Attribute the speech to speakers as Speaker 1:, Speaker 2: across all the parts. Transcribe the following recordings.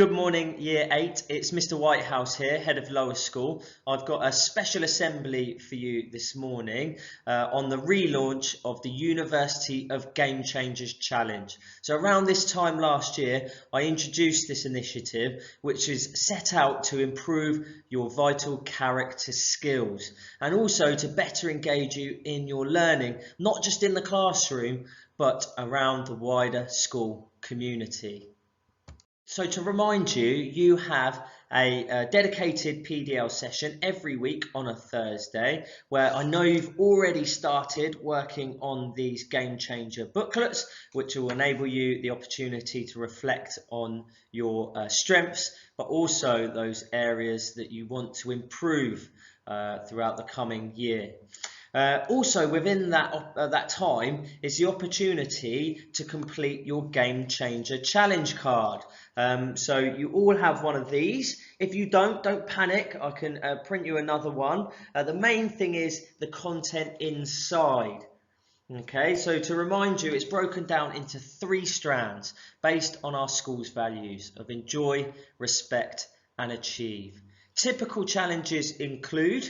Speaker 1: Good morning, Year 8. It's Mr Whitehouse here, Head of Lower School. I've got a special assembly for you this morning on the relaunch of the University of Gamechangers Challenge. So around this time last year, I introduced this initiative, which is set out to improve your vital character skills and also to better engage you in your learning, not just in the classroom, but around the wider school community. So to remind you, you have a dedicated PDL session every week on a Thursday where I know you've already started working on these Game Changer booklets, which will enable you the opportunity to reflect on your strengths, but also those areas that you want to improve throughout the coming year. Also within that time is the opportunity to complete your Game Changer challenge card. So you all have one of these. If you don't panic, I can print you another one. The main thing is the content inside. Okay, so to remind you, it's broken down into 3 strands based on our school's values of enjoy, respect and achieve. Typical challenges include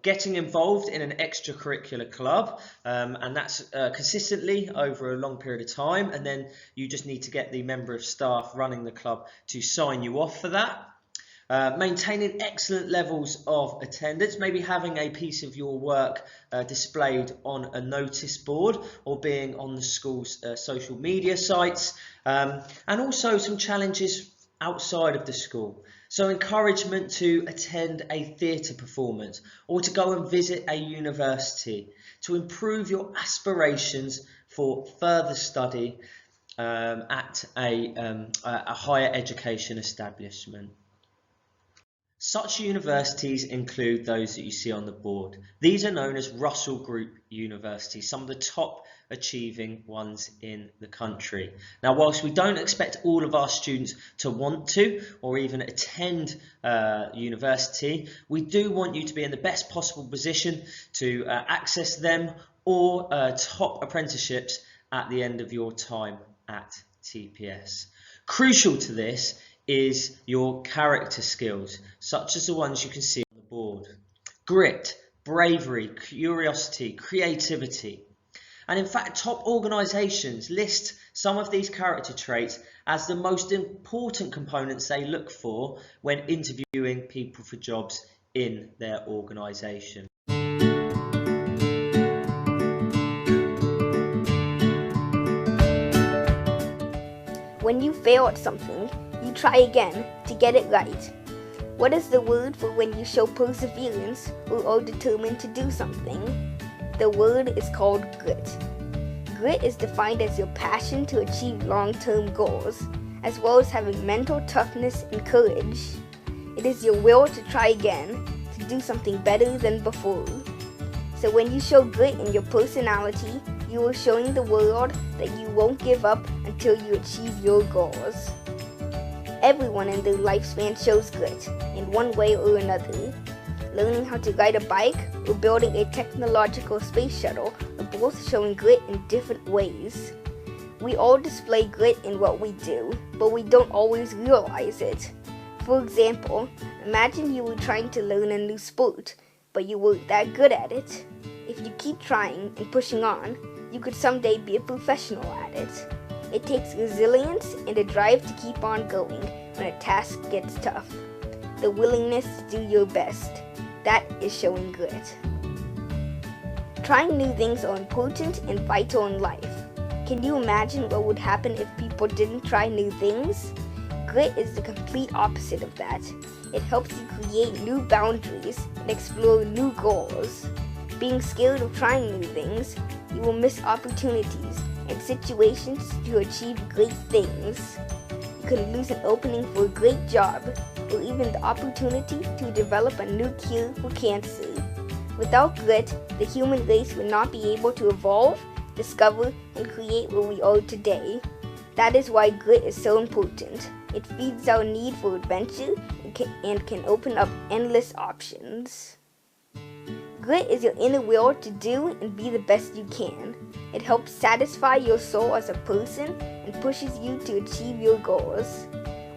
Speaker 1: getting involved in an extracurricular club, and that's consistently over a long period of time, and then you just need to get the member of staff running the club to sign you off for that. Maintaining excellent levels of attendance, maybe having a piece of your work displayed on a notice board or being on the school's social media sites, and also some challenges outside of the school. So encouragement to attend a theatre performance or to go and visit a university to improve your aspirations for further study at a higher education establishment. Such universities include those that you see on the board. These are known as Russell Group universities, some of the top achieving ones in the country. Now, whilst we don't expect all of our students to want to or even attend university, we do want you to be in the best possible position to access them or top apprenticeships at the end of your time at TPS. Crucial to this is your character skills, such as the ones you can see on the board. Grit, bravery, curiosity, creativity. And in fact, top organisations list some of these character traits as the most important components they look for when interviewing people for jobs in their organisation.
Speaker 2: When you fail at something, you try again to get it right. What is the word for when you show perseverance or are determined to do something? The word is called grit. Grit is defined as your passion to achieve long-term goals, as well as having mental toughness and courage. It is your will to try again, to do something better than before. So when you show grit in your personality, you are showing the world that you won't give up until you achieve your goals. Everyone in their lifespan shows grit in one way or another. Learning how to ride a bike or building a technological space shuttle are both showing grit in different ways. We all display grit in what we do, but we don't always realize it. For example, imagine you were trying to learn a new sport, but you weren't that good at it. If you keep trying and pushing on, you could someday be a professional at it. It takes resilience and a drive to keep on going when a task gets tough. The willingness to do your best. That is showing grit. Trying new things are important and vital in life. Can you imagine what would happen if people didn't try new things? Grit is the complete opposite of that. It helps you create new boundaries and explore new goals. Being scared of trying new things, you will miss opportunities and situations to achieve great things. You could lose an opening for a great job, or even the opportunity to develop a new cure for cancer. Without grit, the human race would not be able to evolve, discover, and create what we are today. That is why grit is so important. It feeds our need for adventure and can open up endless options. Grit is your inner will to do and be the best you can. It helps satisfy your soul as a person and pushes you to achieve your goals.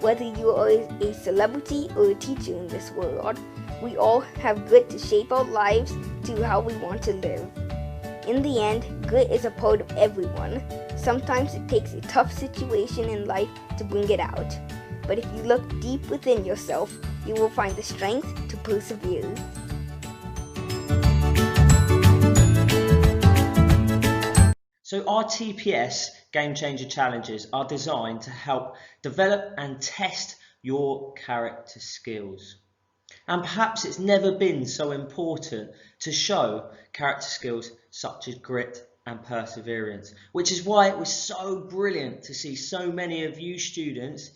Speaker 2: Whether you are a celebrity or a teacher in this world, we all have grit to shape our lives to how we want to live. In the end, grit is a part of everyone. Sometimes it takes a tough situation in life to bring it out. But if you look deep within yourself, you will find the strength to persevere.
Speaker 1: So our TPS Game Changer Challenges are designed to help develop and test your character skills. And perhaps it's never been so important to show character skills such as grit and perseverance, which is why it was so brilliant to see so many of you students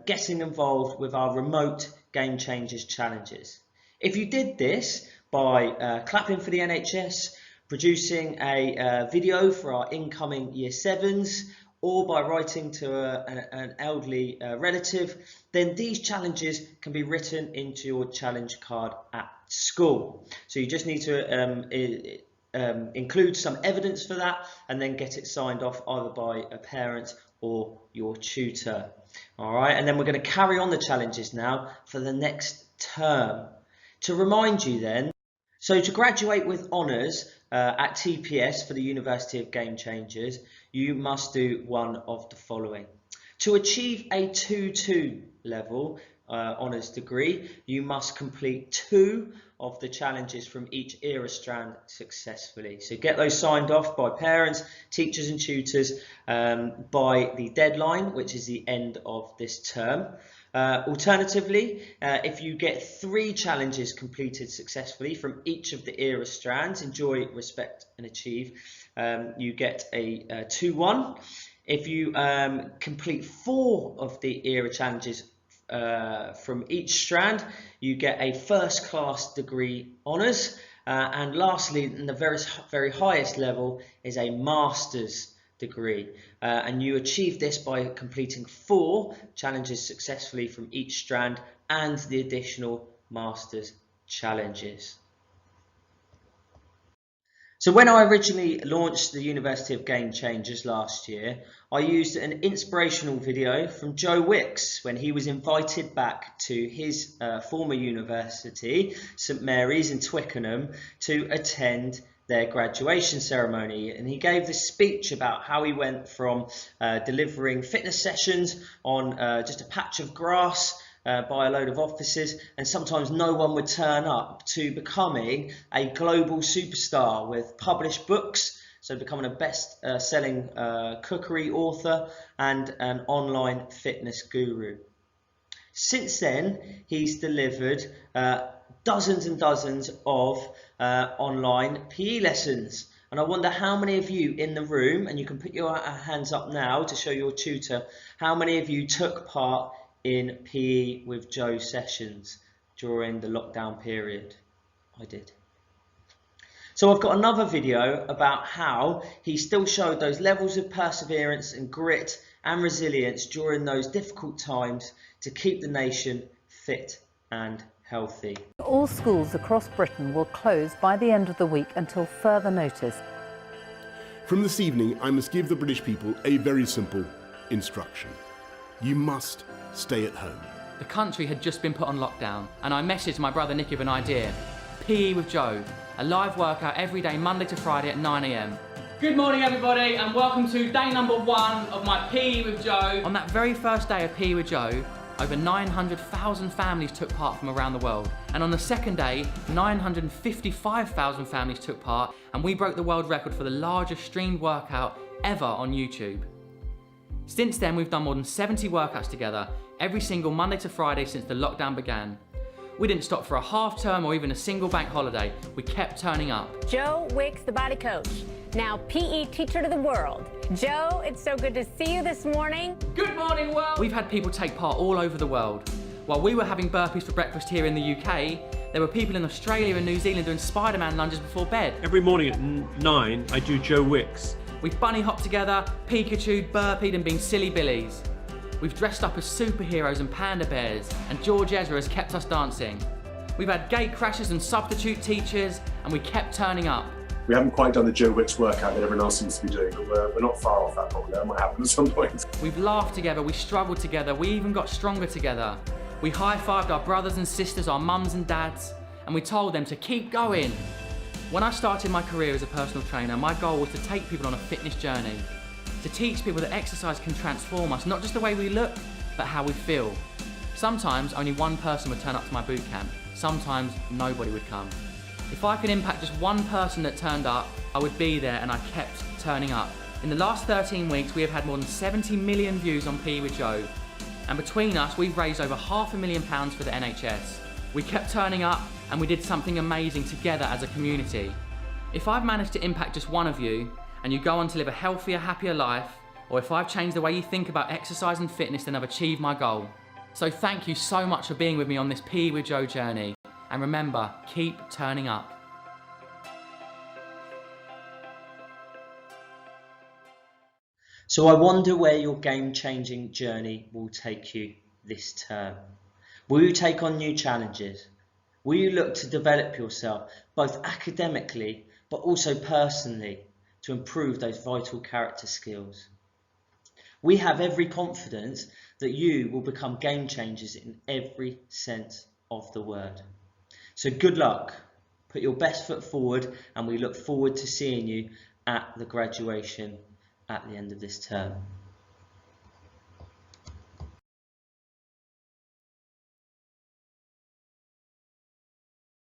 Speaker 1: getting involved with our remote Game Changers challenges. If you did this by clapping for the NHS, producing a video for our incoming Year 7s, or by writing to an elderly relative, then these challenges can be written into your challenge card at school. So you just need to include some evidence for that and then get it signed off either by a parent or your tutor. All right, and then we're going to carry on the challenges now for the next term. To remind you then, so to graduate with honours at TPS for the University of Game Changers, you must do one of the following. To achieve a 2-2 level honours degree, you must complete 2 of the challenges from each era strand successfully. So get those signed off by parents, teachers and tutors by the deadline, which is the end of this term. Alternatively, if you get 3 challenges completed successfully from each of the era strands, enjoy, respect and achieve, you get a 2-1. If you complete 4 of the era challenges from each strand, you get a first class degree honours, and lastly, in the very highest level, is a master's degree, and you achieve this by completing 4 challenges successfully from each strand and the additional master's challenges. So when I originally launched the University of Game Changers last year, I used an inspirational video from Joe Wicks when he was invited back to his former university, St Mary's in Twickenham, to attend their graduation ceremony, and he gave this speech about how he went from delivering fitness sessions on just a patch of grass by a load of offices, and sometimes no one would turn up, to becoming a global superstar with published books, so becoming a best-selling cookery author and an online fitness guru. Since then, he's delivered dozens and dozens of online PE lessons. And I wonder how many of you in the room, and you can put your hands up now to show your tutor, how many of you took part in PE with Joe sessions during the lockdown period? I did. So I've got another video about how he still showed those levels of perseverance and grit and resilience during those difficult times to keep the nation fit and healthy.
Speaker 3: All schools across Britain will close by the end of the week until further notice.
Speaker 4: From this evening, I must give the British people a very simple instruction. You must stay at home.
Speaker 5: The country had just been put on lockdown, and I messaged my brother Nicky with an idea. PE with Joe, a live workout every day, Monday to Friday at 9 AM. Good morning everybody, and welcome to day number 1 of my PE with Joe. On that very first day of PE with Joe, over 900,000 families took part from around the world. And on the second day, 955,000 families took part, and we broke the world record for the largest streamed workout ever on YouTube. Since then, we've done more than 70 workouts together, every single Monday to Friday since the lockdown began. We didn't stop for a half term or even a single bank holiday. We kept turning up.
Speaker 6: Joe Wicks, the body coach, now PE teacher to the world. Joe, it's so good to see you this morning.
Speaker 5: Good morning, world. We've had people take part all over the world. While we were having burpees for breakfast here in the UK, there were people in Australia and New Zealand doing Spider-Man lunges before bed.
Speaker 7: Every morning at 9, I do Joe Wicks.
Speaker 5: We've bunny hopped together, Pikachu'd, burpeed and been silly billies. We've dressed up as superheroes and panda bears, and George Ezra has kept us dancing. We've had gate crashers and substitute teachers, and we kept turning up.
Speaker 8: We haven't quite done the Joe Wicks workout that everyone else seems to be doing, but we're not far off that probably. That might happen at some point.
Speaker 5: We've laughed together, we struggled together, we even got stronger together. We high-fived our brothers and sisters, our mums and dads, and we told them to keep going. When I started my career as a personal trainer, my goal was to take people on a fitness journey, to teach people that exercise can transform us, not just the way we look, but how we feel. Sometimes only one person would turn up to my boot camp. Sometimes nobody would come. If I could impact just one person that turned up, I would be there, and I kept turning up. In the last 13 weeks, we have had more than 70 million views on PE with Joe. And between us, we've raised over £500,000 for the NHS. We kept turning up, and we did something amazing together as a community. If I've managed to impact just one of you, and you go on to live a healthier, happier life, or if I've changed the way you think about exercise and fitness, then I've achieved my goal. So thank you so much for being with me on this PE with Joe journey. And remember, keep turning up.
Speaker 1: So I wonder where your game-changing journey will take you this term. Will you take on new challenges? Will you look to develop yourself, both academically, but also personally, to improve those vital character skills? We have every confidence that you will become game changers in every sense of the word. So good luck, put your best foot forward, and we look forward to seeing you at the graduation at the end of this term.